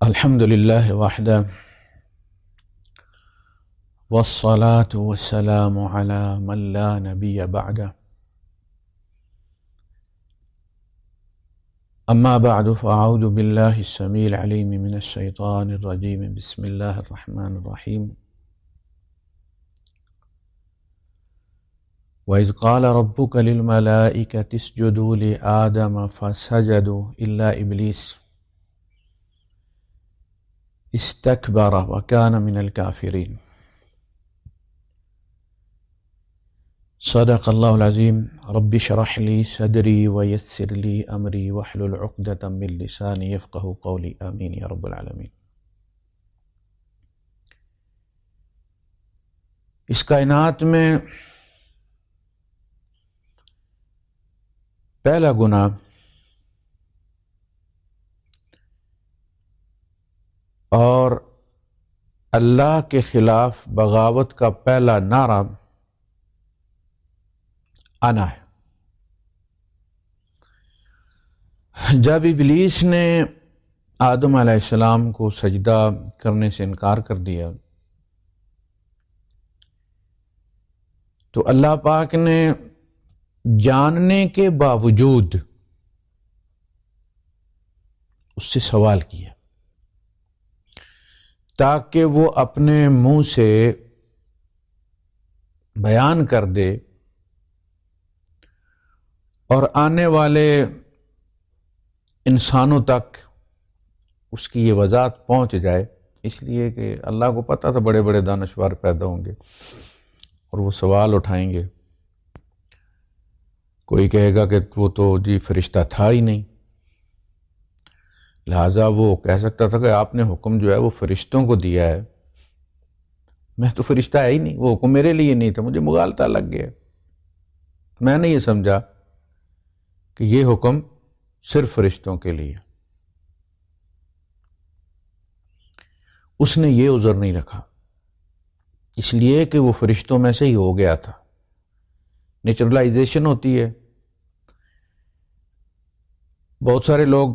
الحمد لله وحده والصلاة والسلام على من لا نبي بعده أما بعد فأعوذ بالله السميع العليم من الشيطان الرجيم بسم الله الرحمن الرحيم وإذ قال ربك للملائكة اسجدوا لآدم فسجدوا إلا إبليس استكبر وكان من الكافرين صدق الله العظيم رب اشرح لي صدري ويسر لي أمري واحلل عقدة من لساني يفقه قولي آمين يا رب العالمين۔ اس کائنات میں پہلا گناہ اور اللہ کے خلاف بغاوت کا پہلا نعرہ انا ہے۔ جب ابلیس نے آدم علیہ السلام کو سجدہ کرنے سے انکار کر دیا تو اللہ پاک نے جاننے کے باوجود اس سے سوال کیا تاکہ وہ اپنے منہ سے بیان کر دے اور آنے والے انسانوں تک اس کی یہ وضاحت پہنچ جائے، اس لیے کہ اللہ کو پتہ تھا بڑے بڑے دانشور پیدا ہوں گے اور وہ سوال اٹھائیں گے۔ کوئی کہے گا کہ وہ تو جی فرشتہ تھا ہی نہیں، لہٰذا وہ کہہ سکتا تھا کہ آپ نے حکم جو ہے وہ فرشتوں کو دیا ہے، میں تو فرشتہ ہے ہی نہیں، وہ حکم میرے لیے نہیں تھا، مجھے مغالطہ لگ گیا، میں نے یہ سمجھا کہ یہ حکم صرف فرشتوں کے لیے۔ اس نے یہ عذر نہیں رکھا، اس لیے کہ وہ فرشتوں میں سے ہی ہو گیا تھا۔ نیچرلائزیشن ہوتی ہے، بہت سارے لوگ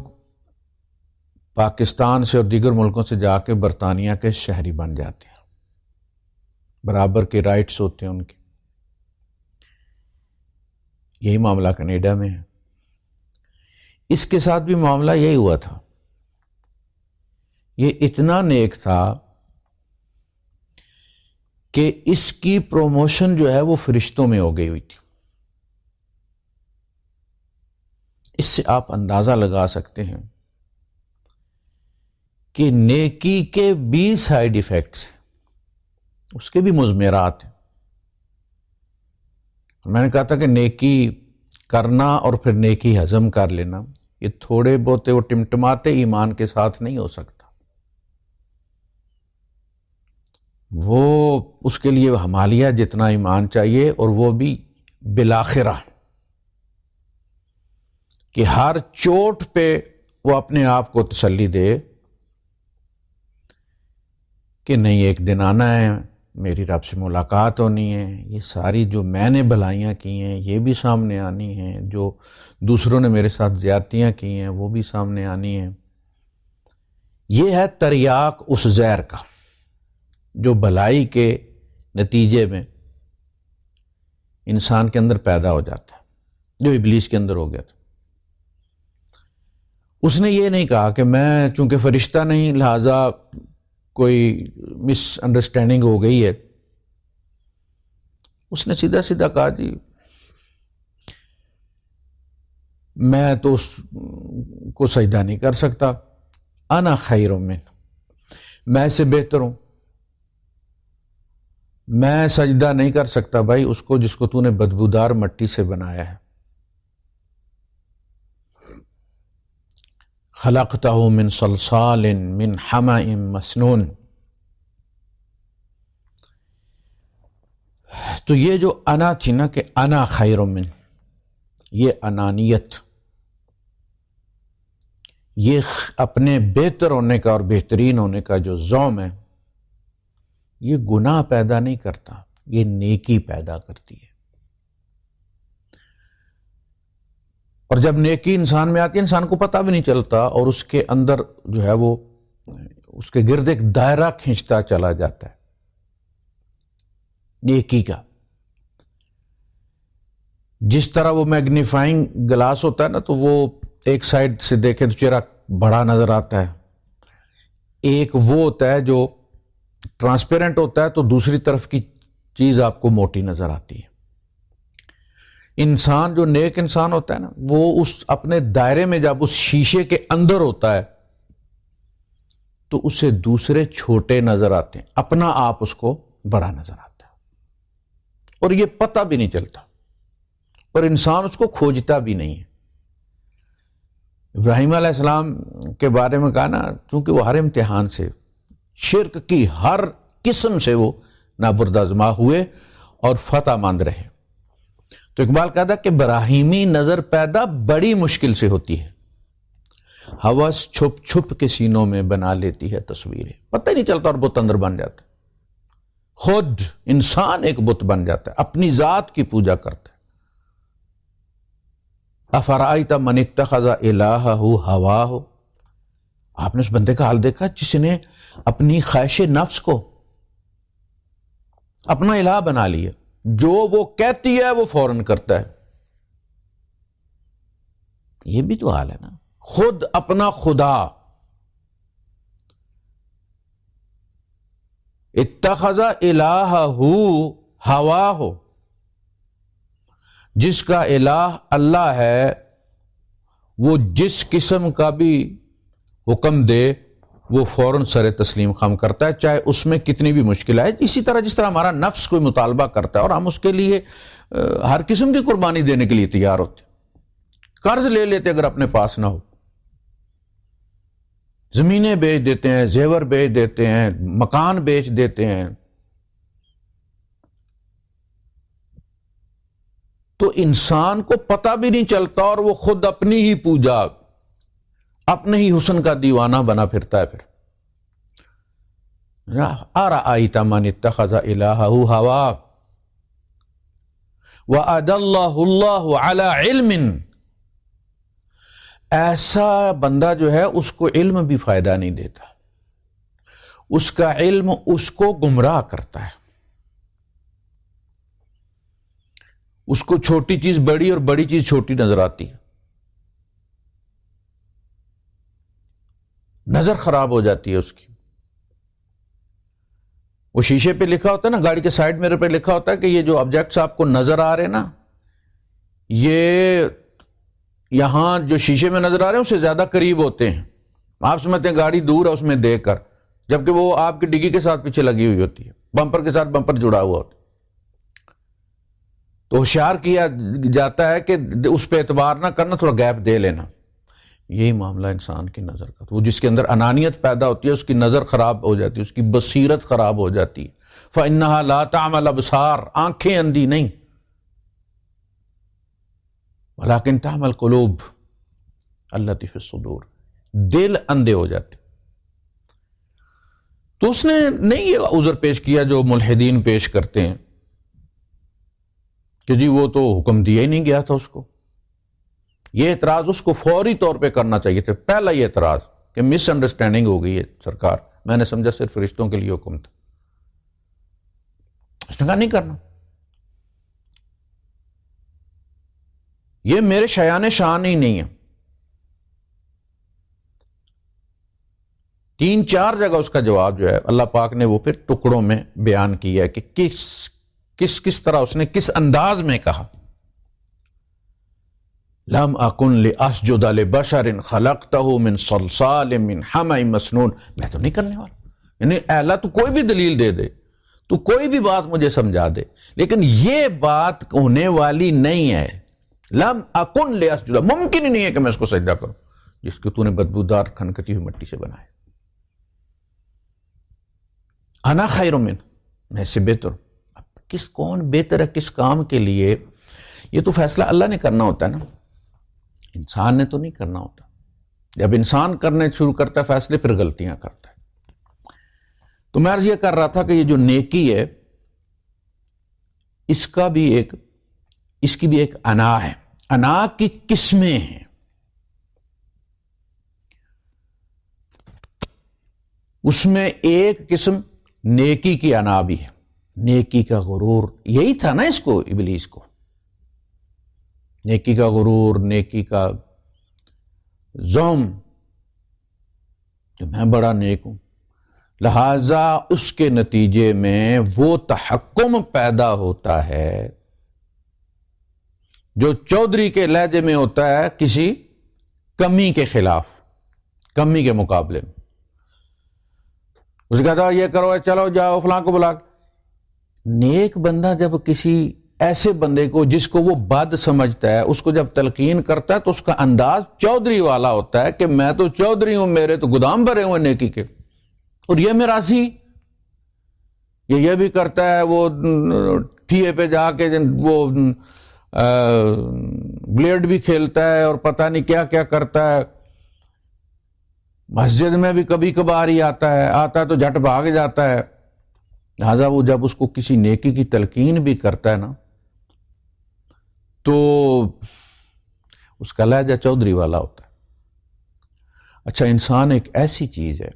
پاکستان سے اور دیگر ملکوں سے جا کے برطانیہ کے شہری بن جاتے ہیں، برابر کے رائٹس ہوتے ہیں ان کے۔ یہی معاملہ کینیڈا میں ہے، اس کے ساتھ بھی معاملہ یہی ہوا تھا۔ یہ اتنا نیک تھا کہ اس کی پروموشن جو ہے وہ فرشتوں میں ہو گئی ہوئی تھی۔ اس سے آپ اندازہ لگا سکتے ہیں کہ نیکی کے بھی سائیڈ ایفیکٹس ہیں، اس کے بھی مضمرات ہیں۔ میں نے کہا تھا کہ نیکی کرنا اور پھر نیکی ہضم کر لینا یہ تھوڑے بہت وہ ٹمٹماتے ایمان کے ساتھ نہیں ہو سکتا، وہ اس کے لیے ہمالیہ جتنا ایمان چاہیے، اور وہ بھی بالآخرہ کہ ہر چوٹ پہ وہ اپنے آپ کو تسلی دے کہ نہیں ایک دن آنا ہے، میری رب سے ملاقات ہونی ہے، یہ ساری جو میں نے بھلائیاں کی ہیں یہ بھی سامنے آنی ہیں، جو دوسروں نے میرے ساتھ زیادتیاں کی ہیں وہ بھی سامنے آنی ہیں۔ یہ ہے تریاق اس زہر کا جو بھلائی کے نتیجے میں انسان کے اندر پیدا ہو جاتا ہے، جو ابلیس کے اندر ہو گیا تھا۔ اس نے یہ نہیں کہا کہ میں چونکہ فرشتہ نہیں لہذا کوئی مس انڈرسٹینڈنگ ہو گئی ہے، اس نے سیدھا سیدھا کہا جی میں تو اس کو سجدہ نہیں کر سکتا، انا خیر من، میں سے بہتر ہوں، میں سجدہ نہیں کر سکتا بھائی اس کو جس کو تو نے بدبودار مٹی سے بنایا ہے۔ خلقتہ من صلصال من حمأ مسنون۔ تو یہ جو انا تھی نا کہ انا خیر من، یہ انانیت، یہ اپنے بہتر ہونے کا اور بہترین ہونے کا جو زوم ہے، یہ گناہ پیدا نہیں کرتا، یہ نیکی پیدا کرتی ہے۔ اور جب نیکی انسان میں آتی ہے انسان کو پتہ بھی نہیں چلتا، اور اس کے اندر جو ہے وہ اس کے گرد ایک دائرہ کھینچتا چلا جاتا ہے نیکی کا. جس طرح وہ میگنیفائنگ گلاس ہوتا ہے نا، تو وہ ایک سائڈ سے دیکھیں تو چہرہ بڑا نظر آتا ہے، ایک وہ ہوتا ہے جو ٹرانسپیرنٹ ہوتا ہے تو دوسری طرف کی چیز آپ کو موٹی نظر آتی ہے. انسان جو نیک انسان ہوتا ہے نا، وہ اس اپنے دائرے میں جب اس شیشے کے اندر ہوتا ہے تو اسے دوسرے چھوٹے نظر آتے ہیں، اپنا آپ اس کو بڑا نظر آتا ہے، اور یہ پتہ بھی نہیں چلتا، اور انسان اس کو کھوجتا بھی نہیں ہے. ابراہیم علیہ السلام کے بارے میں کہا نا، چونکہ وہ ہر امتحان سے، شرک کی ہر قسم سے وہ نابردازما ہوئے اور فتح مند رہے. تو اقبال کہتا کہ براہیمی نظر پیدا بڑی مشکل سے ہوتی ہے، ہوس چھپ چھپ کے سینوں میں بنا لیتی ہے تصویریں. پتہ ہی نہیں چلتا اور بت اندر بن جاتا ہے، خود انسان ایک بت بن جاتا ہے، اپنی ذات کی پوجا کرتا ہے. افرائیت من اتخذ الہہ ہواہ، آپ نے اس بندے کا حال دیکھا جس نے اپنی خواہش نفس کو اپنا الہ بنا لیا، جو وہ کہتی ہے وہ فوراً کرتا ہے. یہ بھی تو حال ہے نا، خود اپنا خدا. اتخذ الہہ ہواہ، جس کا الہ اللہ ہے وہ جس قسم کا بھی حکم دے وہ فوراً سر تسلیم خم کرتا ہے، چاہے اس میں کتنی بھی مشکل آئے. اسی طرح جس طرح ہمارا نفس کوئی مطالبہ کرتا ہے اور ہم اس کے لیے ہر قسم کی قربانی دینے کے لیے تیار ہوتے، قرض لے لیتے اگر اپنے پاس نہ ہو، زمینیں بیچ دیتے ہیں، زیور بیچ دیتے ہیں، مکان بیچ دیتے ہیں. تو انسان کو پتہ بھی نہیں چلتا اور وہ خود اپنی ہی پوجا، اپنے ہی حسن کا دیوانہ بنا پھرتا ہے. پھر ارأیت من اتخذ الہہ ہواہ وأضلہ اللہ علی علم، ایسا بندہ جو ہے اس کو علم بھی فائدہ نہیں دیتا، اس کا علم اس کو گمراہ کرتا ہے. اس کو چھوٹی چیز بڑی اور بڑی چیز چھوٹی نظر آتی ہے، نظر خراب ہو جاتی ہے اس کی. وہ شیشے پہ لکھا ہوتا ہے نا، گاڑی کے سائڈ میرر پہ لکھا ہوتا ہے کہ یہ جو آبجیکٹس آپ کو نظر آ رہے ہیں نا، یہ یہاں جو شیشے میں نظر آ رہے ہیں اس سے زیادہ قریب ہوتے ہیں. آپ سمجھتے ہیں گاڑی دور ہے اس میں دیکھ کر، جبکہ وہ آپ کی ڈگی کے ساتھ پیچھے لگی ہوئی ہوتی ہے، بمپر کے ساتھ بمپر جڑا ہوا ہوتا ہے. تو ہوشیار کیا جاتا ہے کہ اس پہ اعتبار نہ کرنا، تھوڑا گیپ دے لینا. یہی معاملہ انسان کی نظر کا، وہ جس کے اندر انانیت پیدا ہوتی ہے اس کی نظر خراب ہو جاتی ہے، اس کی بصیرت خراب ہو جاتی ہے. فَإِنَّهَا لَا تَعْمَى الْأَبْصَارُ، آنکھیں اندھی نہیں، وَلَكِنْ تَعْمَى الْقُلُوبُ الَّتِي فِي الصُّدُورِ، دل اندھے ہو جاتے. تو اس نے نہیں یہ عذر پیش کیا جو ملحدین پیش کرتے ہیں کہ جی وہ تو حکم دیا ہی نہیں گیا تھا اس کو. یہ اعتراض اس کو فوری طور پہ کرنا چاہیے تھا. پہلا یہ اعتراض کہ مس انڈرسٹینڈنگ ہو گئی ہے سرکار، میں نے سمجھا صرف فرشتوں کے لیے حکم تھا. اس نے کہا نہیں کرنا، یہ میرے شایان شان ہی نہیں ہے. 3-4 جگہ اس کا جواب جو ہے اللہ پاک نے وہ پھر ٹکڑوں میں بیان کیا ہے کہ کس طرح اس نے کس انداز میں کہا. لم اکن لاسجد لبشر خلقتہ من صلصال من حمأ مسنون، میں تو نہیں کرنے والا. یعنی اے اللہ تو کوئی بھی دلیل دے دے، تو کوئی بھی بات مجھے سمجھا دے، لیکن یہ بات ہونے والی نہیں ہے. لم اکن لاسجد، ممکن ہی نہیں ہے کہ میں اس کو سجدہ کروں جس کو تو نے بدبودار کھنکتی ہوئی مٹی سے بنایا. انا خیر من، میں سے بہتر. اب کون بہتر ہے کس کام کے لیے، یہ تو فیصلہ اللہ نے کرنا ہوتا ہے نا، انسان نے تو نہیں کرنا ہوتا. جب انسان کرنے شروع کرتا ہے فیصلے، پھر غلطیاں کرتا ہے. تو میں عرض یہ کر رہا تھا کہ یہ جو نیکی ہے اس کی بھی ایک انا ہے. انا کی قسمیں ہیں. اس میں ایک قسم نیکی کی انا بھی ہے، نیکی کا غرور. یہی تھا نا اس کو، ابلیس کو، نیکی کا غرور، نیکی کا زوم کہ میں بڑا نیک ہوں. لہذا اس کے نتیجے میں وہ تحکم پیدا ہوتا ہے جو چودھری کے لہجے میں ہوتا ہے کسی کمی کے خلاف، کمی کے مقابلے میں. اسے کہتا ہے یہ کرو، چلو جاؤ فلاں کو بلا. نیک بندہ جب کسی ایسے بندے کو جس کو وہ بد سمجھتا ہے اس کو جب تلقین کرتا ہے تو اس کا انداز چودھری والا ہوتا ہے کہ میں تو چودھری ہوں، میرے تو گودام بھرے ہوئے نیکی کے، اور یہ میراثی یہ بھی کرتا ہے. وہ ٹھیے پہ جا کے وہ بلیڈ بھی کھیلتا ہے اور پتہ نہیں کیا کیا کرتا ہے. مسجد میں بھی کبھی کبھار ہی آتا ہے تو جھٹ بھاگ جاتا ہے. لہٰذا وہ جب اس کو کسی نیکی کی تلقین بھی کرتا ہے نا تو اس کا لہجہ چودھری والا ہوتا ہے. اچھا، انسان ایک ایسی چیز ہے،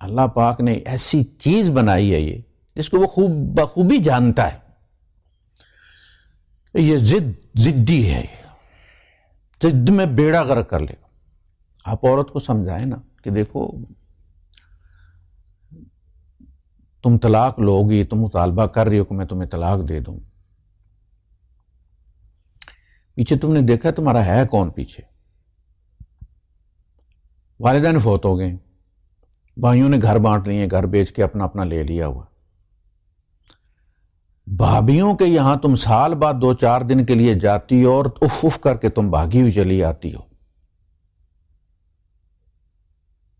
اللہ پاک نے ایسی چیز بنائی ہے یہ جس کو وہ بخوبی جانتا ہے. یہ ضدی ہے، ضد میں بیڑا غرق کر لے گا. آپ عورت کو سمجھائیں نا کہ دیکھو تم طلاق لو گی، تم مطالبہ کر رہی ہو کہ میں تمہیں طلاق دے دوں. پیچھے تم نے دیکھا تمہارا ہے کون پیچھے؟ والدین فوت ہو گئے، بھائیوں نے گھر بانٹ لیے، گھر بیچ کے اپنا اپنا لے لیا ہوا. بھابھیوں کے یہاں تم سال بعد 2-4 دن کے لیے جاتی ہو اور اف اف کر کے تم بھاگی ہوئی چلی آتی ہو.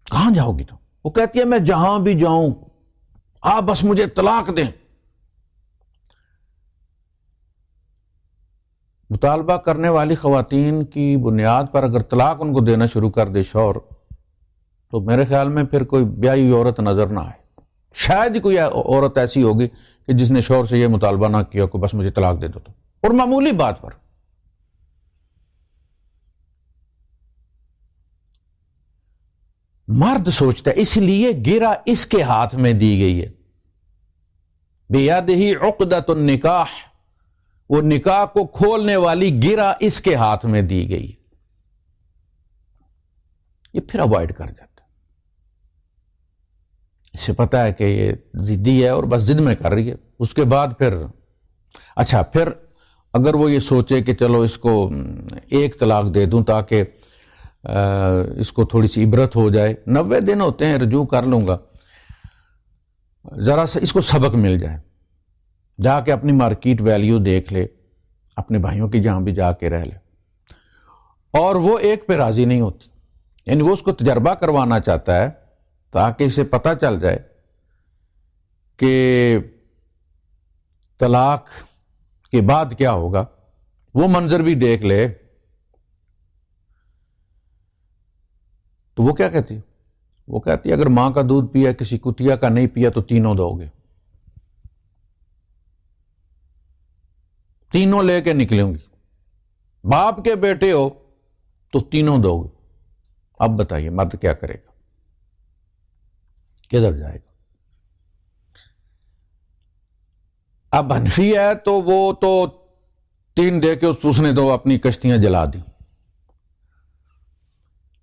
کہاں جاؤ گی تم؟ وہ کہتی ہے میں جہاں بھی جاؤں آپ بس مجھے طلاق دیں. مطالبہ کرنے والی خواتین کی بنیاد پر اگر طلاق ان کو دینا شروع کر دے شوہر تو میرے خیال میں پھر کوئی بیائی عورت نظر نہ آئے. شاید ہی کوئی عورت ایسی ہوگی کہ جس نے شوہر سے یہ مطالبہ نہ کیا کہ بس مجھے طلاق دے دو تو، اور معمولی بات پر. مرد سوچتا ہے اس لیے گرا اس کے ہاتھ میں دی گئی ہے. بیدہ عقدۃ النکاح، وہ نکاح کو کھولنے والی گرا اس کے ہاتھ میں دی گئی. یہ پھر اوائڈ کر جاتا ہے. اسے پتا ہے کہ یہ ضدی ہے اور بس ضد میں کر رہی ہے. اس کے بعد پھر اگر وہ یہ سوچے کہ چلو اس کو ایک طلاق دے دوں تاکہ اس کو تھوڑی سی عبرت ہو جائے، 90 دن ہوتے ہیں، رجوع کر لوں گا، ذرا سا اس کو سبق مل جائے، جا کے اپنی مارکیٹ ویلیو دیکھ لے، اپنے بھائیوں کی جہاں بھی جا کے رہ لے. اور وہ ایک پہ راضی نہیں ہوتی، یعنی وہ اس کو تجربہ کروانا چاہتا ہے تاکہ اسے پتہ چل جائے کہ طلاق کے بعد کیا ہوگا. وہ منظر بھی دیکھ لے تو وہ کیا کہتی ہے؟ وہ کہتی ہے اگر ماں کا دودھ پیا کسی کتیا کا نہیں پیا تو تینوں دو گے، تینوں لے کے نکلیں گی. باپ کے بیٹے ہو تو تینوں دو گے. اب بتائیے مرد کیا کرے گا، کدھر جائے گا؟ اب حنفی ہے تو وہ تو 3 دے کے اس نے تو اپنی کشتیاں جلا دی.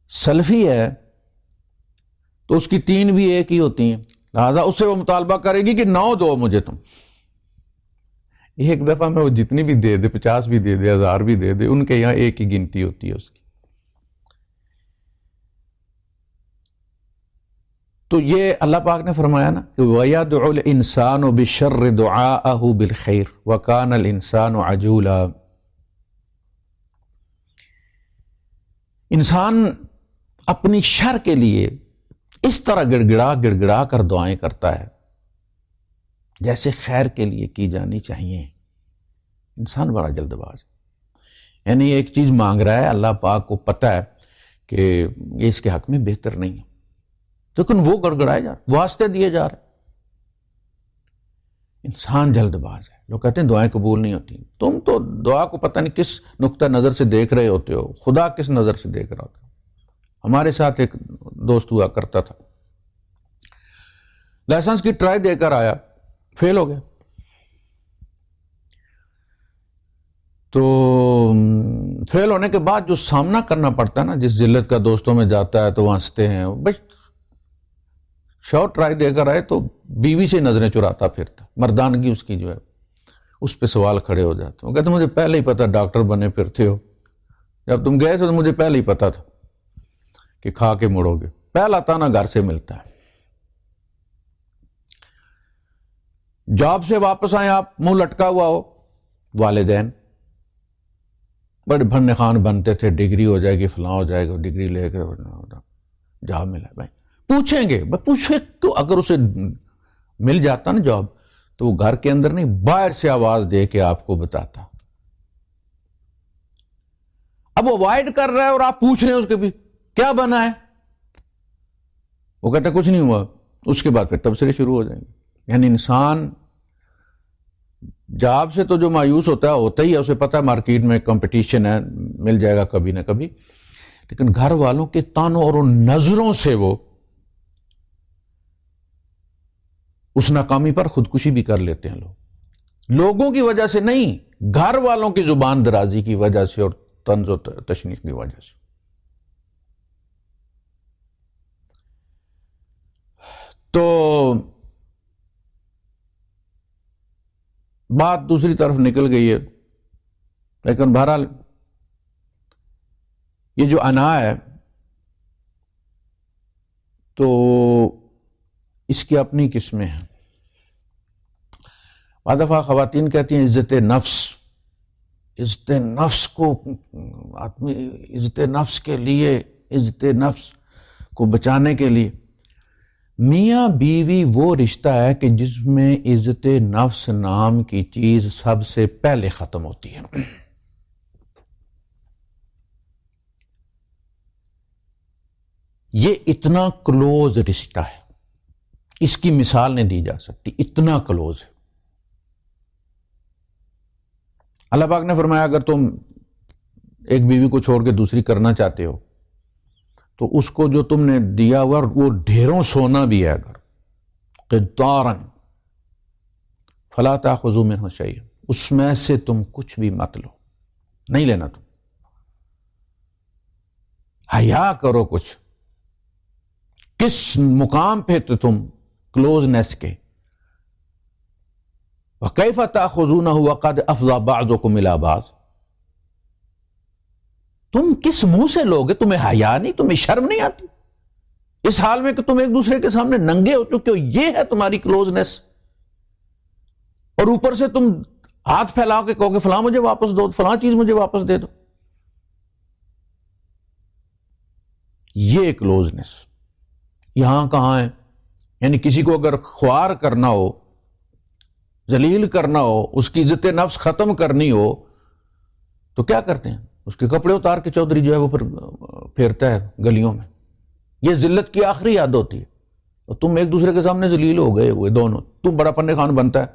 سلفی ہے تو اس کی 3 بھی ایک ہی ہوتی ہیں، لہذا اس سے وہ مطالبہ کرے گی کہ 9 دو مجھے تم. ایک دفعہ میں وہ جتنی بھی دے دے، 50 بھی دے دے، 1000 بھی دے دے، ان کے یہاں ایک ہی گنتی ہوتی ہے اس کی. تو یہ اللہ پاک نے فرمایا نا کہ وَيَدْعُ الْإِنسَانُ بِالشَّرِّ دُعَاءَهُ بِالْخَيْرِ وَكَانَ الْإِنسَانُ عَجُولًا. انسان اپنی شر کے لیے اس طرح گڑ گڑا کر دعائیں کرتا ہے جیسے خیر کے لیے کی جانی چاہیے. انسان بڑا جلد باز ہے، یعنی ایک چیز مانگ رہا ہے، اللہ پاک کو پتہ ہے کہ یہ اس کے حق میں بہتر نہیں ہے، لیکن وہ گڑگڑائے جا رہے، واسطے دیے جا رہے. انسان جلد باز ہے. لوگ کہتے ہیں دعائیں قبول نہیں ہوتی. تم تو دعا کو پتہ نہیں کس نقطہ نظر سے دیکھ رہے ہوتے ہو، خدا کس نظر سے دیکھ رہا ہوتا ہے. ہمارے ساتھ ایک دوست ہوا کرتا تھا، لائسنس کی ٹرائی دے کر آیا، فیل ہو گیا. تو فیل ہونے کے بعد جو سامنا کرنا پڑتا ہے نا، جس ذلت کا دوستوں میں جاتا ہے تو وہ ہنستے ہیں. بس شور ٹرائی دے کر آئے تو بیوی سے نظریں چراتا پھرتا، مردانگی اس کی جو ہے اس پہ سوال کھڑے ہو جاتے. وہ کہتے مجھے پہلے ہی پتا ڈاکٹر بنے پھرتے ہو، جب تم گئے تھے تو مجھے پہلے ہی پتا تھا کہ کھا کے مڑو گے. پہلا تانا گھر سے ملتا ہے. جاب سے واپس آئے آپ، منہ لٹکا ہوا ہو، والدین بڑے بھنے خان بنتے تھے، ڈگری ہو جائے گی، فلاں ہو جائے گا، ڈگری لے کے جاب ملا. بھائی پوچھیں گے، پوچھے کیوں؟ اگر اسے مل جاتا نا جاب تو وہ گھر کے اندر نہیں، باہر سے آواز دے کے آپ کو بتاتا. اب وہ اوائڈ کر رہا ہے اور آپ پوچھ رہے ہیں اس کے بھی کیا بنا ہے، وہ کہتا کچھ نہیں ہوا. اس کے بعد پھر تبصرے شروع ہو جائیں گے. یعنی انسان جاب سے تو جو مایوس ہوتا ہی ہے، اسے پتہ ہے مارکیٹ میں کمپٹیشن ہے، مل جائے گا کبھی نہ کبھی. لیکن گھر والوں کے تانوں اور ان نظروں سے وہ اس ناکامی پر خودکشی بھی کر لیتے ہیں. لوگوں کی وجہ سے نہیں، گھر والوں کی زبان درازی کی وجہ سے اور طنز و تشنیع کی وجہ سے. تو بات دوسری طرف نکل گئی ہے. لیکن بہرحال یہ جو انا ہے تو اس کی اپنی قسمیں ہیں. بعض دفعہ خواتین کہتی ہیں عزت نفس کو، آدمی عزت نفس کے لیے، عزت نفس کو بچانے کے لیے. میاں بیوی وہ رشتہ ہے کہ جس میں عزت نفس نام کی چیز سب سے پہلے ختم ہوتی ہے. یہ اتنا کلوز رشتہ ہے، اس کی مثال نہیں دی جا سکتی، اتنا کلوز ہے. اللہ پاک نے فرمایا اگر تم ایک بیوی کو چھوڑ کے دوسری کرنا چاہتے ہو تو اس کو جو تم نے دیا ہوا وہ ڈھیروں سونا بھی ہے، اگر قنطارا فلا تاخذوا منه شیئا، اس میں سے تم کچھ بھی مت لو، نہیں لینا. تم حیا کرو. کچھ کس مقام پہ تو تم کلوزنس کے. وَكَيْفَ تَأْخُذُونَهُ وَقَدْ أَفْضَى بَعْضُكُمْ إِلَىٰ بَعْضٍ، تم کس منہ سے لوگے؟ تمہیں حیا نہیں، تمہیں شرم نہیں آتی اس حال میں کہ تم ایک دوسرے کے سامنے ننگے ہو چکے ہو؟ یہ ہے تمہاری کلوزنس. اور اوپر سے تم ہاتھ پھیلاؤ کے کہو کہ فلاں مجھے واپس دو، فلاں چیز مجھے واپس دے دو. یہ کلوزنس یہاں کہاں ہے؟ یعنی کسی کو اگر خوار کرنا ہو، ذلیل کرنا ہو، اس کی عزت نفس ختم کرنی ہو تو کیا کرتے ہیں؟ اس کے کپڑے اتار کے چودھری جو ہے وہ پھر پھیرتا ہے گلیوں میں. یہ ذلت کی آخری یاد ہوتی ہے. اور تم ایک دوسرے کے سامنے ذلیل ہو گئے ہوئے دونوں. تم بڑا فن خان بنتا ہے،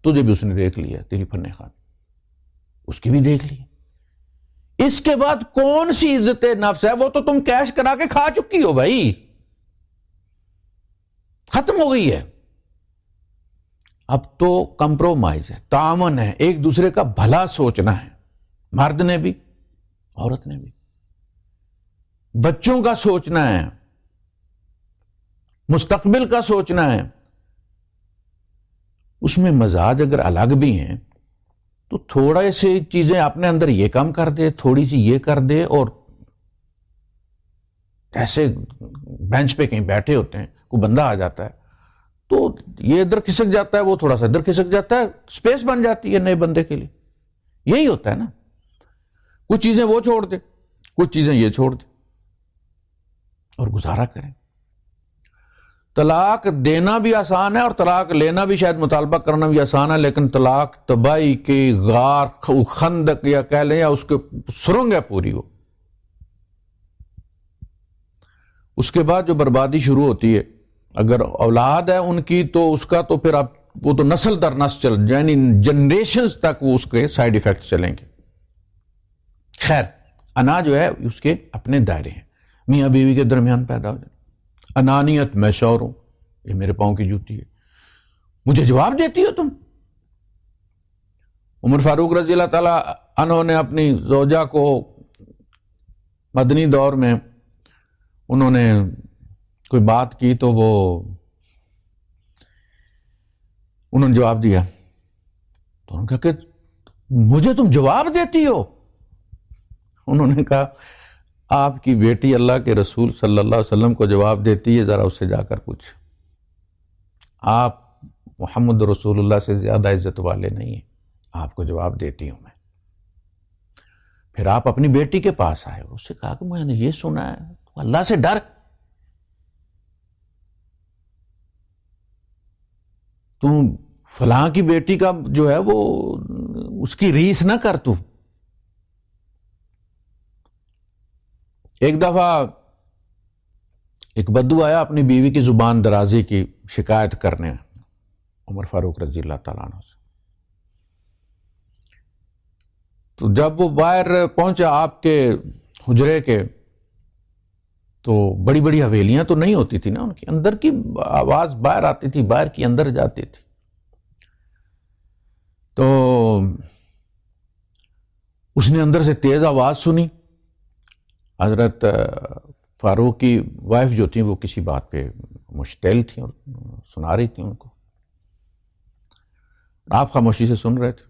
تجھے بھی اس نے دیکھ لیا، تیری فن خان اس کی بھی دیکھ لی. اس کے بعد کون سی عزت نفس ہے؟ وہ تو تم کیش کرا کے کھا چکی ہو بھائی، ختم ہو گئی ہے. اب تو کمپرومائز ہے، تعاون ہے، ایک دوسرے کا بھلا سوچنا ہے، مرد نے بھی عورت نے بھی. بچوں کا سوچنا ہے، مستقبل کا سوچنا ہے. اس میں مزاج اگر الگ بھی ہیں تو تھوڑا سے چیزیں اپنے اندر یہ کم کر دے، تھوڑی سی یہ کر دے، اور ایسے بینچ پہ کہیں بیٹھے ہوتے ہیں، کوئی بندہ آ جاتا ہے تو یہ ادھر کھسک جاتا ہے، وہ تھوڑا سا ادھر کھسک جاتا ہے، سپیس بن جاتی ہے نئے بندے کے لیے. یہی ہوتا ہے نا. کچھ چیزیں وہ چھوڑ دے، کچھ چیزیں یہ چھوڑ دے اور گزارا کریں. طلاق دینا بھی آسان ہے اور طلاق لینا بھی، شاید مطالبہ کرنا بھی آسان ہے، لیکن طلاق تباہی کے غار، خندق یا کہہ لیں، یا اس کے سرنگ ہے پوری. وہ اس کے بعد جو بربادی شروع ہوتی ہے، اگر اولاد ہے ان کی تو اس کا تو پھر آپ وہ تو نسل در نسل، یعنی جنریشنز تک وہ اس کے سائیڈ ایفیکٹس چلیں گے. خیر، انا جو ہے اس کے اپنے دائرے ہیں، میاں بیوی کے درمیان پیدا ہو جائے. انانیت، میں شوہر ہوں، یہ میرے پاؤں کی جوتی ہے، مجھے جواب دیتی ہو تم؟ عمر فاروق رضی اللہ تعالیٰ عنہ نے اپنی زوجہ کو مدنی دور میں انہوں نے کوئی بات کی تو انہوں نے جواب دیا، تو انہوں نے کہا کہ مجھے تم جواب دیتی ہو؟ انہوں نے کہا آپ کی بیٹی اللہ کے رسول صلی اللہ علیہ وسلم کو جواب دیتی ہے، ذرا اس سے جا کر پوچھ، آپ محمد رسول اللہ سے زیادہ عزت والے نہیں ہیں، آپ کو جواب دیتی ہوں میں۔ پھر آپ اپنی بیٹی کے پاس آئے، اس سے کہا کہ میں نے یہ سنا ہے تو اللہ سے ڈر، تم فلاں کی بیٹی کا جو ہے وہ اس کی ریس نہ کر تو۔ ایک دفعہ ایک بدو آیا اپنی بیوی کی زبان درازی کی شکایت کرنے عمر فاروق رضی اللہ تعالیٰ عنہ سے، تو جب وہ باہر پہنچا آپ کے حجرے کے، تو بڑی بڑی حویلیاں تو نہیں ہوتی تھی نا ان کی، اندر کی آواز باہر آتی تھی، باہر کی اندر جاتی تھی، تو اس نے اندر سے تیز آواز سنی، حضرت فاروق کی وائف جو تھی وہ کسی بات پہ مشتعل تھی اور سنا رہی تھی ان کو، آپ خاموشی سے سن رہے تھے۔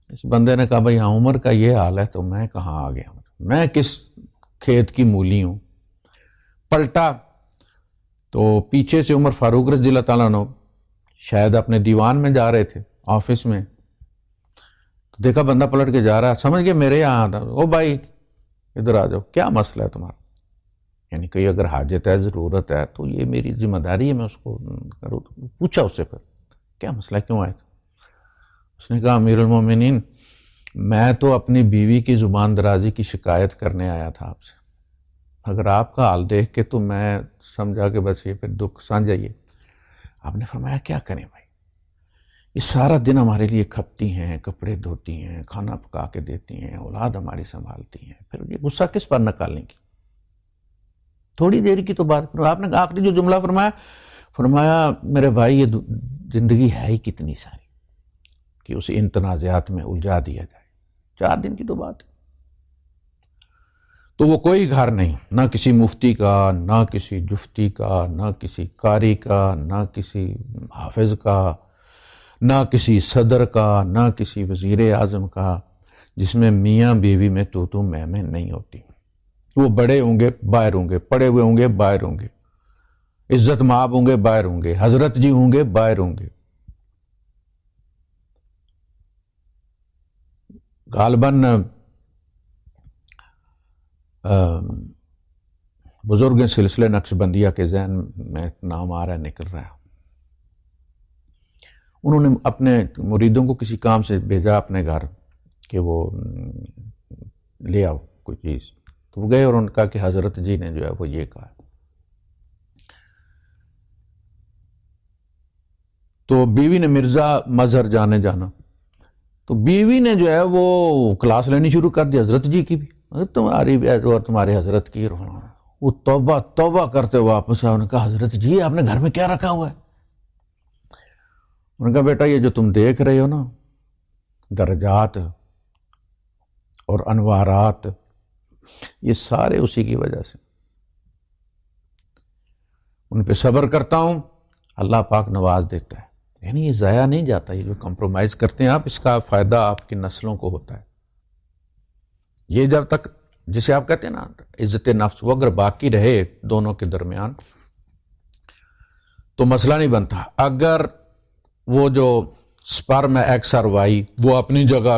اس بندے نے کہا بھائی ہاں عمر کا یہ حال ہے تو میں کہاں آ گیا، میں کس کھیت کی مولی ہوں۔ پلٹا تو پیچھے سے عمر فاروق رضی اللہ تعالیٰ عنہ شاید اپنے دیوان میں جا رہے تھے آفس میں، تو دیکھا بندہ پلٹ کے جا رہا، سمجھ گئے میرے یہاں تھا، او بھائی ادھر آ جاؤ، کیا مسئلہ ہے تمہارا؟ یعنی کوئی اگر حاجت ہے، ضرورت ہے تو یہ میری ذمہ داری ہے میں اس کو کروں۔ پوچھا اس سے، پھر کیا مسئلہ، کیوں آئے تھے؟ اس نے کہا امیر المومنین میں تو اپنی بیوی کی زبان درازی کی شکایت کرنے آیا تھا آپ سے، اگر آپ کا حال دیکھ کے تو میں سمجھا کہ بس یہ پھر دکھ سمجھائیے۔ آپ نے فرمایا کیا کریں بھائی، یہ سارا دن ہمارے لیے کھپتی ہیں، کپڑے دھوتی ہیں، کھانا پکا کے دیتی ہیں، اولاد ہماری سنبھالتی ہیں، پھر یہ غصہ کس پر نکالیں گی؟ تھوڑی دیر کی تو بات۔ آپ نے آخری جو جملہ فرمایا میرے بھائی یہ زندگی ہے ہی کتنی ساری کہ اسے ان تنازعات میں الجھا دیا جائے، 4 دن کی تو بات ہے۔ تو وہ کوئی گھر نہیں، نہ کسی مفتی کا، نہ کسی جفتی کا، نہ کسی قاری کا، نہ کسی حافظ کا، نہ کسی صدر کا، نہ کسی وزیر اعظم کا، جس میں میاں بیوی میں تو میں نہیں ہوتی۔ وہ بڑے ہوں گے باہر ہوں گے، پڑے ہوئے ہوں گے باہر ہوں گے، عزت مآب ہوں گے باہر ہوں گے، حضرت جی ہوں گے باہر ہوں گے۔ غالباً بزرگ سلسلے نقشبندیہ کے ذہن میں نام آ رہا ہے، نکل رہا ہے، انہوں نے اپنے مریدوں کو کسی کام سے بھیجا اپنے گھر کہ وہ لے آؤ کوئی چیز، تو وہ گئے اور ان کا کہ حضرت جی نے جو ہے وہ یہ کہا، تو بیوی نے مرزا مظہر جانا، تو بیوی نے جو ہے وہ کلاس لینی شروع کر دی حضرت جی کی بھی، تمہاری بھی اور تمہارے حضرت کی۔ وہ توبہ کرتے واپس آئے، انہوں نے کہا حضرت جی آپ نے گھر میں کیا رکھا ہوا ہے؟ انہوں نے کہا بیٹا یہ جو تم دیکھ رہے ہو نا درجات اور انوارات، یہ سارے اسی کی وجہ سے، ان پہ صبر کرتا ہوں، اللہ پاک نواز دیتا ہے، یعنی یہ ضائع نہیں جاتا، یہ جو کمپرومائز کرتے ہیں آپ، اس کا فائدہ آپ کی نسلوں کو ہوتا ہے۔ یہ جب تک جسے آپ کہتے ہیں نا عزت نفس، وہ اگر باقی رہے دونوں کے درمیان تو مسئلہ نہیں بنتا۔ اگر وہ جو سپرم ایکس اور وائی وہ اپنی جگہ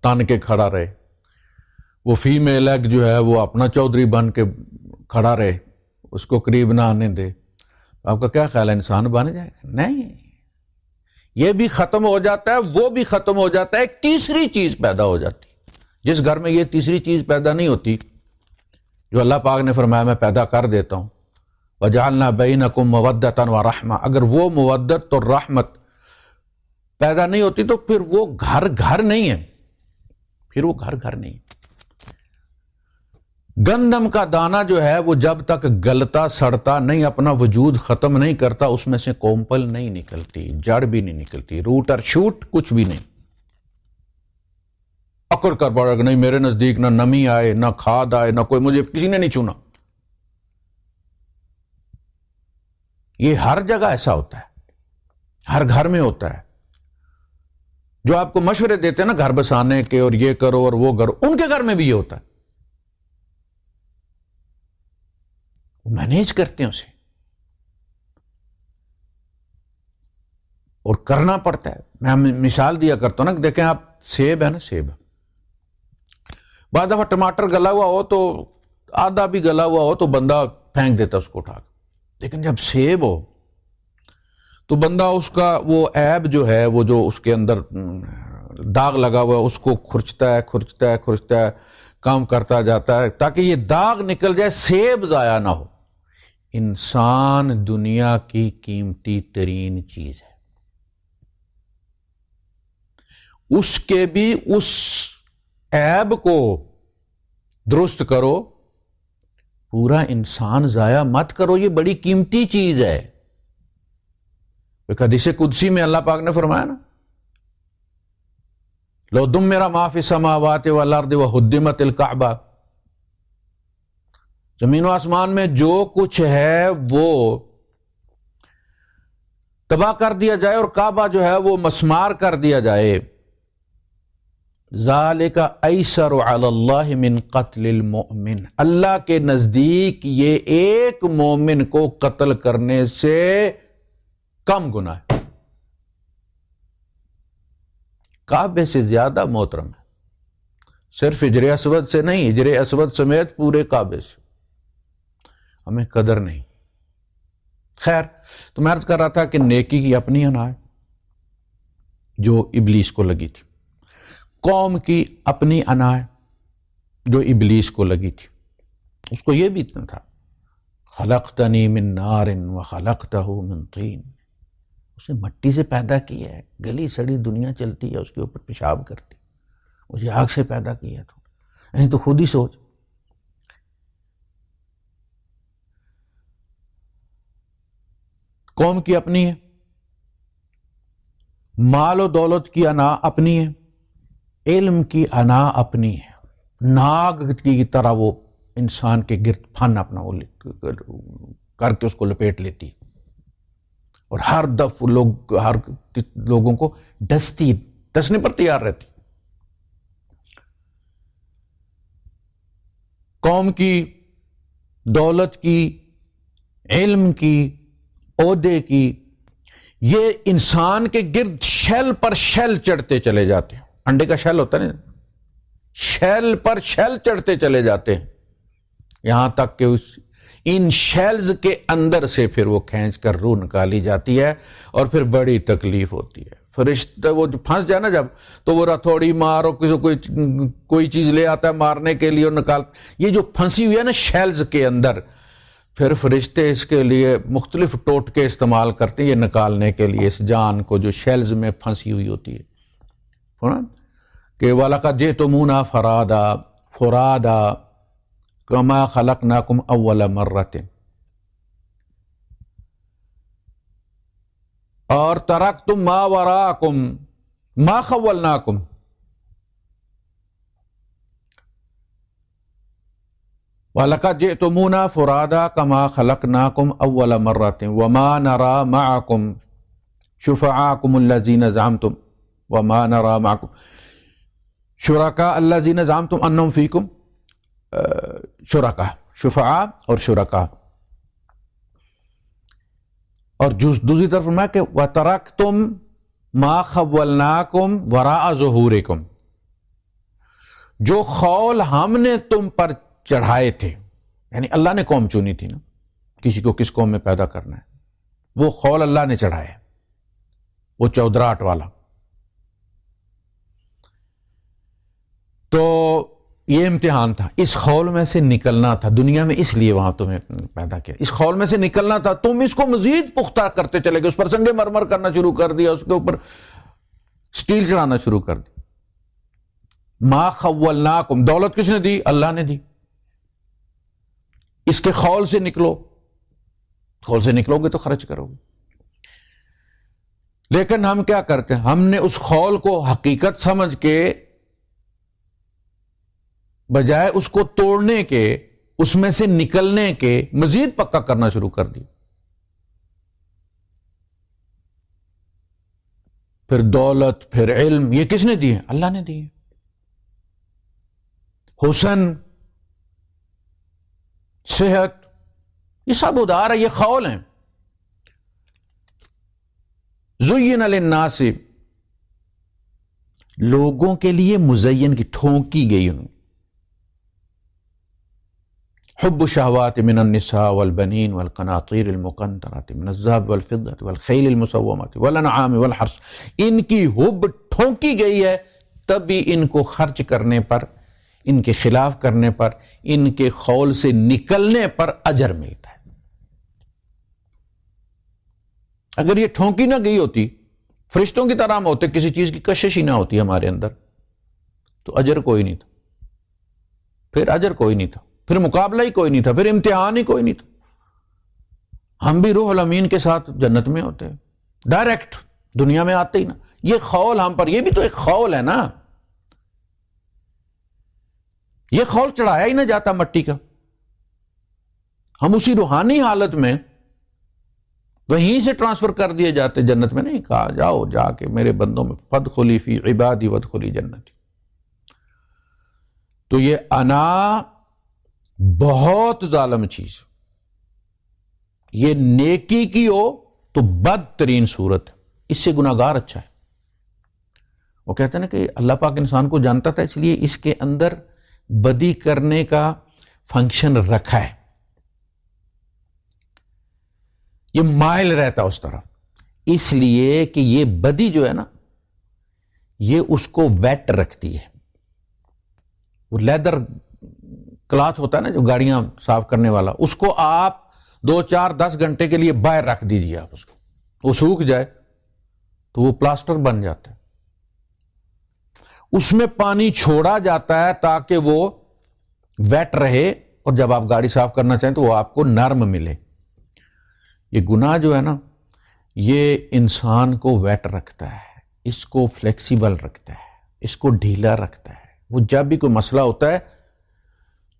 تان کے کھڑا رہے، وہ فیمیل ایگ جو ہے وہ اپنا چودھری بن کے کھڑا رہے، اس کو قریب نہ آنے دے، آپ کا کیا خیال ہے انسان بن جائے گا؟ نہیں، یہ بھی ختم ہو جاتا ہے، وہ بھی ختم ہو جاتا ہے، ایک تیسری چیز پیدا ہو جاتی ہے۔ جس گھر میں یہ تیسری چیز پیدا نہیں ہوتی جو اللہ پاک نے فرمایا میں پیدا کر دیتا ہوں، وَجَعَلْنَا بَيْنَكُمْ مَوَدَّةً وَرَحْمَةً، اگر وہ مودت اور رحمت پیدا نہیں ہوتی تو پھر وہ گھر نہیں ہے، پھر وہ گھر نہیں ہے۔ گندم کا دانہ جو ہے وہ جب تک گلتا سڑتا نہیں، اپنا وجود ختم نہیں کرتا، اس میں سے کومپل نہیں نکلتی، جڑ بھی نہیں نکلتی، روٹ اور شوٹ کچھ بھی نہیں۔ اکڑ کر پڑا کہ نہیں میرے نزدیک نہ نمی آئے، نہ کھاد آئے، نہ کوئی، مجھے کسی نے نہیں چنا۔ یہ ہر جگہ ایسا ہوتا ہے، ہر گھر میں ہوتا ہے۔ جو آپ کو مشورے دیتے ہیں نا گھر بسانے کے اور یہ کرو اور وہ کرو، ان کے گھر میں بھی یہ ہوتا ہے، وہ مینیج کرتے ہیں اسے اور کرنا پڑتا ہے۔ میں مثال دیا کرتا ہوں نا، دیکھیں آپ سیب ہے نا، سیب بعد دفعہ ٹماٹر گلا ہوا ہو تو آدھا بھی گلا ہوا ہو تو بندہ پھینک دیتا اس کو اٹھا کے، لیکن جب سیب ہو تو بندہ اس کا وہ عیب جو ہے، وہ جو اس کے اندر داغ لگا ہوا ہے، اس کو کھرچتا ہے، کام کرتا جاتا ہے تاکہ یہ داغ نکل جائے، سیب ضائع نہ ہو۔ انسان دنیا کی قیمتی ترین چیز ہے، اس کے بھی اس عیب کو درست کرو، پورا انسان ضائع مت کرو، یہ بڑی قیمتی چیز ہے۔ ایک حدیث قدسی میں اللہ پاک نے فرمایا نا، لو دمر ما فی السماوات والارض وہدمت الکعبہ، زمین و آسمان میں جو کچھ ہے وہ تباہ کر دیا جائے اور کعبہ جو ہے وہ مسمار کر دیا جائے، ذالک ایسر علی اللہ من قتل المؤمن، اللہ کے نزدیک یہ ایک مومن کو قتل کرنے سے کم گناہ ہے، کعبے سے زیادہ محترم ہے، صرف حجر اسود سے نہیں، حجر اسود سمیت پورے کعبے سے، ہمیں قدر نہیں۔ خیر، تو میں عرض کر رہا تھا کہ نیکی کی اپنی انا ہے جو ابلیس کو لگی تھی، قوم کی اپنی انا ہے جو ابلیس کو لگی تھی، اس کو یہ بھی اتنا تھا، خلقتنی من نار وخلقتہ من طین، اس نے مٹی سے پیدا کیا ہے، گلی سڑی دنیا چلتی ہے اس کے اوپر پیشاب کرتی، مجھے آگ سے پیدا کیا تو، یعنی تو خود ہی سوچ۔ قوم کی اپنی ہے، مال و دولت کی انا اپنی ہے، علم کی انا اپنی ہے، ناگ کی طرح وہ انسان کے گرد پھن اپنا وہ کر کے اس کو لپیٹ لیتی اور ہر دفعہ ہر لوگوں کو ڈسنے پر تیار رہتی۔ قوم کی، دولت کی، علم کی، عہدے کی، یہ انسان کے گرد شیل پر شیل چڑھتے چلے جاتے ہیں، انڈے کا شیل ہوتا ہے نا، شیل پر شیل چڑھتے چلے جاتے ہیں، یہاں تک کہ ان شیلز کے اندر سے پھر وہ کھینچ کر روح نکالی جاتی ہے اور پھر بڑی تکلیف ہوتی ہے۔ فرشتہ وہ جو پھنس جائے نا جب، تو وہ تھوڑی مارو، کوئی چیز لے آتا ہے مارنے کے لیے اور نکال، یہ جو پھنسی ہوئی ہے نا شیلز کے اندر، پھر فرشتے اس کے لیے مختلف ٹوٹکے استعمال کرتے ہیں یہ نکالنے کے لیے اس جان کو جو شیلز میں پھنسی ہوئی ہوتی ہے، کہ وَلَقَدْ جِئْتُمُونَا فُرَادَىٰ کما خلقناکم اول مرۃ، اور ترکتم ما وراءکم ما خولناکم، وَلَقَدْ جِئْتُمُونَا فُرَادَىٰ كَمَا خَلَقْنَاكُمْ أَوَّلَ مَرَّةٍ وَمَا نَرَىٰ مَعَكُمْ شُفَعَاءَكُمُ الَّذِينَ زَعَمْتُمْ وَمَا نَرَىٰ مَعَكُمْ شُرَكَاءَ الَّذِينَ زَعَمْتُمْ أَنَّهُمْ فِيكُمْ شرکا، شفعاء اور شرکا۔ اور دوسری طرف فرمایا کہ وَتَرَكْتُمْ مَا خَوَّلْنَاكُمْ وَرَاءَ ظُهُورِكُمْ، جو خول ہم نے تم پر چڑھائے تھے، یعنی اللہ نے قوم چنی تھی نا، کسی کو کس قوم میں پیدا کرنا ہے، وہ خول اللہ نے چڑھائے، وہ چودراہٹ والا۔ تو یہ امتحان تھا، اس خول میں سے نکلنا تھا، دنیا میں اس لیے وہاں تمہیں پیدا کیا، اس خول میں سے نکلنا تھا، تم اس کو مزید پختہ کرتے چلے گئے، اس پر سنگ مرمر کرنا شروع کر دیا، اس کے اوپر سٹیل چڑھانا شروع کر دی۔ ما خولناکم، دولت کس نے دی؟ اللہ نے دی، اس کے خول سے نکلو، خول سے نکلو گے تو خرچ کرو گے. لیکن ہم کیا کرتے ہیں، ہم نے اس خول کو حقیقت سمجھ کے بجائے اس کو توڑنے کے، اس میں سے نکلنے کے، مزید پکا کرنا شروع کر دی. پھر دولت، پھر علم، یہ کس نے دیے؟ اللہ نے دیے. حسن، صحت، یہ سب ادھار ہے، یہ خول ہیں. زین للناس، لوگوں کے لیے مزین کی، ٹھونکی گئی انہوں. حب الشہوات من النساء والبنین والقناطیر المقنطرۃ من الذهب والفضة والخیل المسومۃ والانعام والحرث، ان کی حب ٹھونکی گئی ہے، تب بھی ان کو خرچ کرنے پر، ان کے خلاف کرنے پر، ان کے خول سے نکلنے پر اجر ملتا ہے. اگر یہ ٹھونکی نہ گئی ہوتی، فرشتوں کی طرح ہم ہوتے، کسی چیز کی کشش ہی نہ ہوتی ہمارے اندر، تو اجر کوئی نہیں تھا. پھر اجر کوئی نہیں تھا، پھر مقابلہ ہی کوئی نہیں تھا، پھر امتحان ہی کوئی نہیں تھا. ہم بھی روح الامین کے ساتھ جنت میں ہوتے، ڈائریکٹ دنیا میں آتے ہی نا. یہ خول ہم پر، یہ بھی تو ایک خول ہے نا، یہ خول چڑھایا ہی نہ جاتا مٹی کا. ہم اسی روحانی حالت میں وہیں سے ٹرانسفر کر دیے جاتے جنت میں. نہیں کہا جاؤ جا کے میرے بندوں میں فادخلی فی عبادی وادخلی جنتی. تو یہ انا بہت ظالم چیز، یہ نیکی کی ہو تو بدترین صورت ہے، اس سے گناہگار اچھا ہے. وہ کہتے ہیں نا کہ اللہ پاک انسان کو جانتا تھا، اس لیے اس کے اندر بدی کرنے کا فنکشن رکھا ہے، یہ مائل رہتا اس طرف، اس لیے کہ یہ بدی جو ہے نا، یہ اس کو ویٹ رکھتی ہے. وہ لیدر کلاتھ ہوتا ہے نا جو گاڑیاں صاف کرنے والا، اس کو آپ 2 4 10 گھنٹے کے لیے باہر رکھ دیجیے، آپ اس کو، وہ سوکھ جائے تو وہ پلاسٹر بن جاتا ہے. اس میں پانی چھوڑا جاتا ہے تاکہ وہ ویٹ رہے، اور جب آپ گاڑی صاف کرنا چاہیں تو وہ آپ کو نرم ملے. یہ گناہ جو ہے نا، یہ انسان کو ویٹ رکھتا ہے، اس کو فلیکسیبل رکھتا ہے، اس کو ڈھیلا رکھتا ہے. وہ جب بھی کوئی مسئلہ ہوتا ہے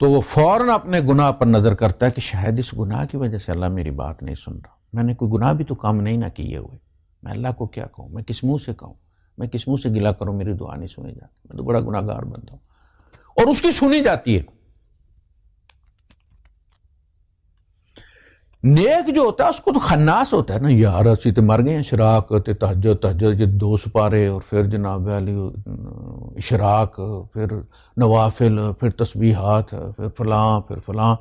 تو وہ فوراً اپنے گناہ پر نظر کرتا ہے کہ شاید اس گناہ کی وجہ سے اللہ میری بات نہیں سن رہا، میں نے کوئی گناہ بھی تو کام نہیں نہ کیے ہوئے، میں اللہ کو کیا کہوں، میں کس منہ سے کہوں، میں کس منہ سے گلا کروں، میری دعا نہیں سنی جاتی، میں تو بڑا گناہ گار بندہ ہوں. اور اس کی سنی جاتی ہے. نیک جو ہوتا ہے اس کو تو خناس ہوتا ہے نا، یار اسی تے مر گئے، اشراق تے تہجد یہ 2 سپارے، اور پھر جناب علی اشراق، پھر نوافل، پھر تسبیحات، پھر فلاں پھر فلاں،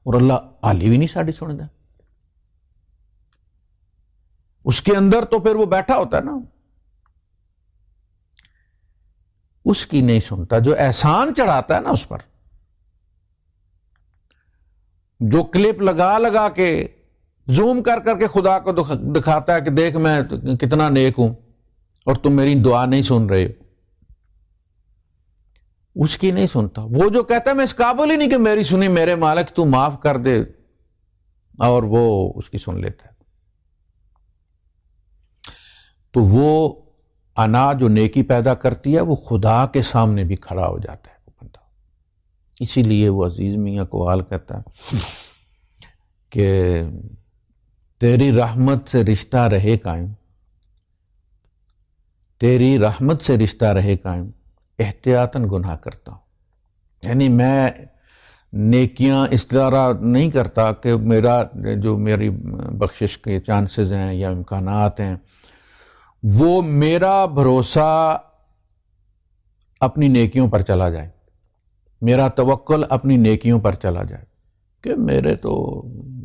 اور اللہ حالی بھی نہیں ساڑی سنتا. اس کے اندر تو پھر وہ بیٹھا ہوتا ہے نا، اس کی نہیں سنتا. جو احسان چڑھاتا ہے نا اس پر، جو کلپ لگا لگا کے زوم کر کر کے خدا کو دکھاتا ہے کہ دیکھ میں کتنا نیک ہوں اور تم میری دعا نہیں سن رہے ہو، اس کی نہیں سنتا. وہ جو کہتا ہے میں اس قابل ہی نہیں کہ میری سنی، میرے مالک تو معاف کر دے، اور وہ اس کی سن لیتا ہے. تو وہ انا جو نیکی پیدا کرتی ہے، وہ خدا کے سامنے بھی کھڑا ہو جاتا ہے وہ بندہ. اسی لیے وہ عزیز میاں قوال کہتا ہے کہ تیری رحمت سے رشتہ رہے قائم، تیری رحمت سے رشتہ رہے قائم، احتیاطاً گناہ کرتا ہوں. یعنی میں نیکیاں اس طرح نہیں کرتا کہ میرا جو میری بخشش کے چانسز ہیں یا امکانات ہیں، وہ میرا بھروسہ اپنی نیکیوں پر چلا جائے، میرا توکل اپنی نیکیوں پر چلا جائے کہ میرے تو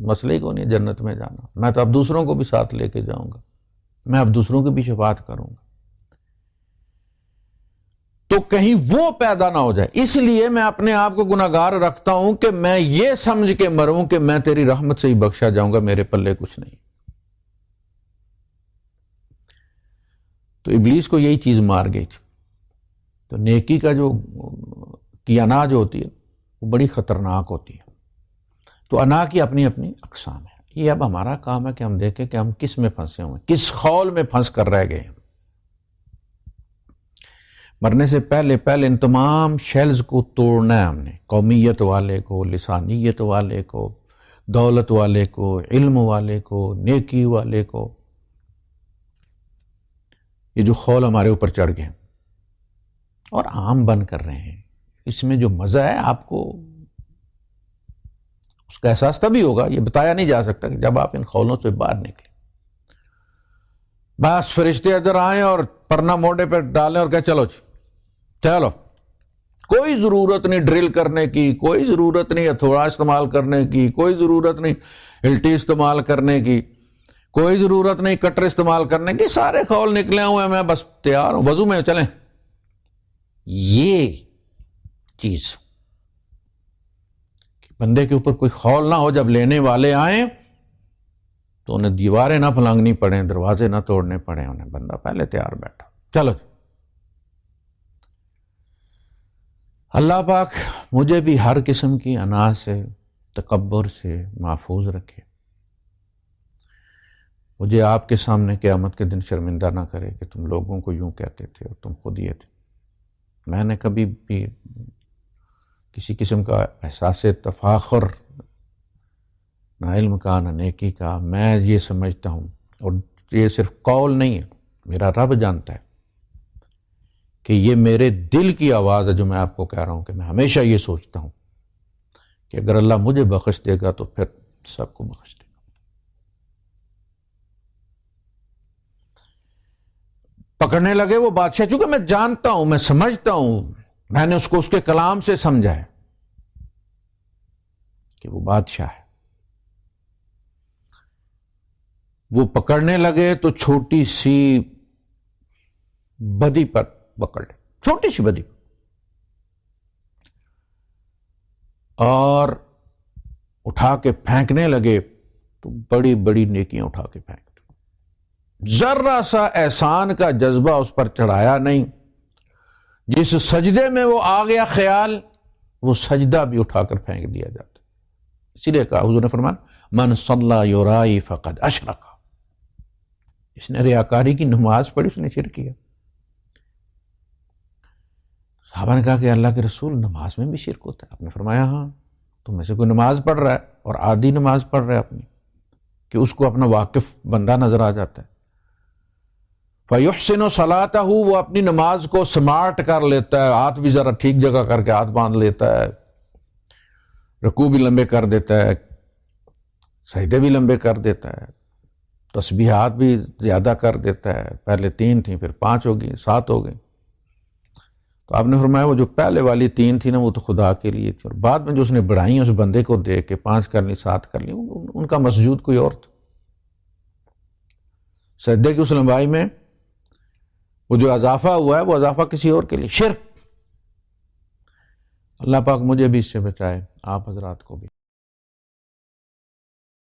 مسئلے کو نہیں جنت میں جانا، میں تو اب دوسروں کو بھی ساتھ لے کے جاؤں گا، میں اب دوسروں کی بھی شفاعت کروں گا. تو کہیں وہ پیدا نہ ہو جائے، اس لیے میں اپنے آپ کو گناہگار رکھتا ہوں کہ میں یہ سمجھ کے مروں کہ میں تیری رحمت سے ہی بخشا جاؤں گا، میرے پلے کچھ نہیں. تو ابلیس کو یہی چیز مار گئی تھی. تو نیکی کا جو کی انا جو ہوتی ہے وہ بڑی خطرناک ہوتی ہے. تو انا کی اپنی اپنی اقسام ہے. یہ اب ہمارا کام ہے کہ ہم دیکھیں کہ ہم کس میں پھنسے ہوئے ہیں، کس خول میں پھنس کر رہ گئے ہیں. مرنے سے پہلے ان تمام شیلز کو توڑنا ہے ہم نے، قومیت والے کو، لسانیت والے کو، دولت والے کو، علم والے کو، نیکی والے کو. یہ جو خول ہمارے اوپر چڑھ گئے اور عام بن کر رہے ہیں، اس میں جو مزہ ہے آپ کو اس کا احساس تبھی ہوگا، یہ بتایا نہیں جا سکتا، کہ جب آپ ان خولوں سے باہر نکلیں. بس فرشتے ادھر آئیں اور پرنا موڈے پہ ڈالیں اور کہ چلو چلو. کوئی ضرورت نہیں ڈرل کرنے کی، کوئی ضرورت نہیں ہتھوڑا استعمال کرنے کی، کوئی ضرورت نہیں الٹی استعمال کرنے کی، کوئی ضرورت نہیں کٹر استعمال کرنے کی. سارے خول نکلے ہوئے ہیں، میں بس تیار ہوں، وضو میں چلیں. یہ چیز بندے کے اوپر کوئی خول نہ ہو، جب لینے والے آئیں تو انہیں دیواریں نہ پھلانگنی پڑیں، دروازے نہ توڑنے پڑیں، انہیں بندہ پہلے تیار بیٹھا. چلو اللہ پاک مجھے بھی ہر قسم کی انا سے، تکبر سے محفوظ رکھے. مجھے آپ کے سامنے قیامت کے دن شرمندہ نہ کرے کہ تم لوگوں کو یوں کہتے تھے اور تم خود یہ تھے. میں نے کبھی بھی کسی قسم کا احساس تفاخر، نہ علم کا نہ نیکی کا. میں یہ سمجھتا ہوں، اور یہ صرف قول نہیں ہے، میرا رب جانتا ہے کہ یہ میرے دل کی آواز ہے جو میں آپ کو کہہ رہا ہوں، کہ میں ہمیشہ یہ سوچتا ہوں کہ اگر اللہ مجھے بخش دے گا تو پھر سب کو بخش دے گا. پکڑنے لگے وہ بادشاہ، چونکہ میں جانتا ہوں، میں سمجھتا ہوں، میں نے اس کو اس کے کلام سے سمجھا ہے کہ وہ بادشاہ ہے. وہ پکڑنے لگے تو چھوٹی سی بدی پر پکڑ لے، چھوٹی سی بدی، اور اٹھا کے پھینکنے لگے تو بڑی بڑی نیکیاں اٹھا کے پھینک دیں. ذرا سا احسان کا جذبہ اس پر چڑھایا نہیں. جس سجدے میں وہ آ گیا خیال، وہ سجدہ بھی اٹھا کر پھینک دیا جاتا. اسی لیے کہا حضور نے فرمایا من صلی یرائی فقد اشرک. اس نے ریاکاری کی نماز پڑھی، اس نے شرک کیا. صحابہ نے کہا کہ اللہ کے رسول نماز میں بھی شرک ہوتا ہے؟ آپ نے فرمایا ہاں. تم میں سے کوئی نماز پڑھ رہا ہے اور آدھی نماز پڑھ رہا ہے اپنی، کہ اس کو اپنا واقف بندہ نظر آ جاتا ہے. فَيُحْسِنُ صَلَاتَهُ، وہ اپنی نماز کو سمارٹ کر لیتا ہے، ہاتھ بھی ذرا ٹھیک جگہ کر کے ہاتھ باندھ لیتا ہے، رکوع بھی لمبے کر دیتا ہے، سجدے بھی لمبے کر دیتا ہے، تسبیحات بھی زیادہ کر دیتا ہے. پہلے 3 تھیں، پھر 5 ہو گئی، 7 ہو گئی. تو آپ نے فرمایا وہ جو پہلے والی 3 تھی نا، وہ تو خدا کے لیے تھی، اور بعد میں جو اس نے بڑھائی اس بندے کو دے کے 5 کر لی، 7 کر لی، ان کا مسجود کوئی اور تھا. سجدے کی اس لمبائی میں وہ جو اضافہ ہوا ہے، وہ اضافہ کسی اور کے لیے، شرک. اللہ پاک مجھے بھی اس سے بچائے، آپ حضرات کو بھی.